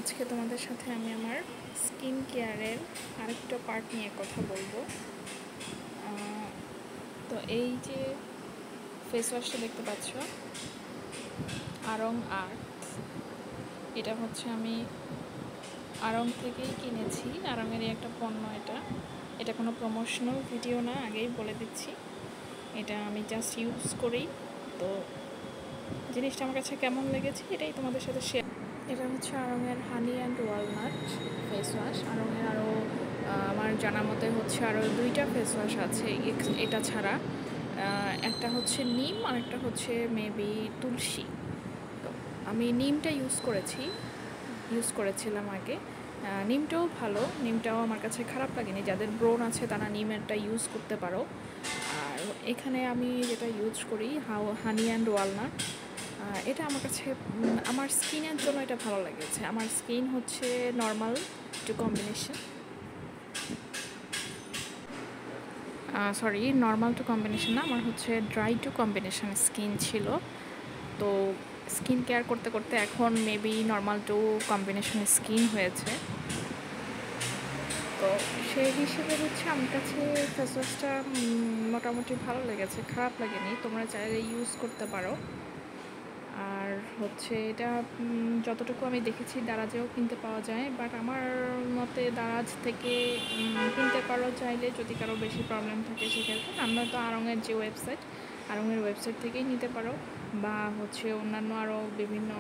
আজকে তোমাদের সাথে আমি আমার স্কিন কেয়ারের আরেকটা পার্ট নিয়ে কথা বলবো। তো এই যে ফেস ওয়াশটা দেখতে পাচ্ছ, আরং আর্থ, এটা হচ্ছে আমি আরং থেকেই কিনেছি। আরঙেরই একটা পণ্য এটা। এটা কোনো প্রমোশনাল ভিডিও না, আগেই বলে দিচ্ছি। এটা আমি জাস্ট ইউজ করেই, তো জিনিসটা আমার কাছে কেমন লেগেছে এটাই তোমাদের সাথে শেয়ার। এটা হচ্ছে আরঙের হানি অ্যান্ড ওয়ালনাট ফেস ওয়াশ। আরঙের আরও আমার জানার মতে হচ্ছে আরও 2টা ফেস ওয়াশ আছে এটা ছাড়া। একটা হচ্ছে নিম আর একটা হচ্ছে মেবি তুলসী। তো আমি নিমটা ইউজ করেছিলাম আগে। নিমটাও ভালো, নিমটাও আমার কাছে খারাপ লাগেনি। যাদের ব্রণ আছে তারা নিমেরটা ইউজ করতে পারো। আর এখানে আমি যেটা ইউজ করি হানি অ্যান্ড ওয়ালনাট, এটা আমার কাছে আমার স্কিনের জন্য এটা ভালো লেগেছে। আমার স্কিন হচ্ছে normal to combination, normal to combination না, আমার হচ্ছে ড্রাই টু কম্বিনেশন স্কিন ছিল। তো স্কিন কেয়ার করতে করতে এখন maybe normal to combination skin হয়েছে। তো সেই হিসেবে হচ্ছে আমার কাছে ফেস ওয়াশটা মোটামুটি ভালো লেগেছে, খারাপ লাগেনি। তোমরা চাইলে ইউজ করতে পারো। আর হচ্ছে এটা যতটুকু আমি দেখেছি দারাজেও কিনতে পাওয়া যায়, বাট আমার মতে দারাজ থেকে কিনতে পারো চাইলে, যদি কারো বেশি প্রবলেম থাকে সেক্ষেত্রে। আমরা তো আরঙের যে আরঙের ওয়েবসাইট থেকেই নিতে পারো, বা হচ্ছে অন্যান্য আরও বিভিন্ন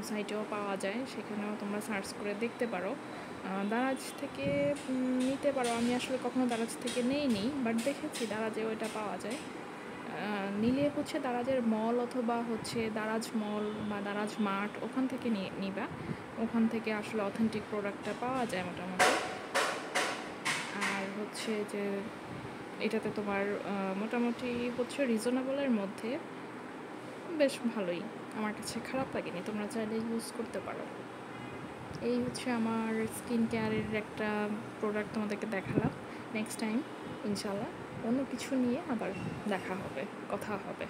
সাইটেও পাওয়া যায়, সেখানেও তোমরা সার্চ করে দেখতে পারো। দারাজ থেকে নিতে পারো। আমি আসলে কখনো দারাজ থেকে নেইনি, বাট দেখেছি দারাজেও এটা পাওয়া যায়। নিলে হচ্ছে দারাজের মল অথবা হচ্ছে দারাজ মল বা দারাজ মার্ট, ওখান থেকে নিবা। ওখান থেকে আসলে অথেন্টিক প্রোডাক্টটা পাওয়া যায় মোটামুটি। আর হচ্ছে যে এটাতে তোমার মোটামুটি হচ্ছে রিজনেবলের মধ্যে, বেশ ভালোই, আমার কাছে খারাপ লাগেনি। তোমরা চাইলে ইউজ করতে পারো। এই হচ্ছে আমার স্কিন কেয়ারের একটা প্রোডাক্ট তোমাদেরকে দেখালাম। নেক্সট টাইম ইনশাল্লাহ অন্য কিছু নিয়ে আবার দেখা হবে, কথা হবে।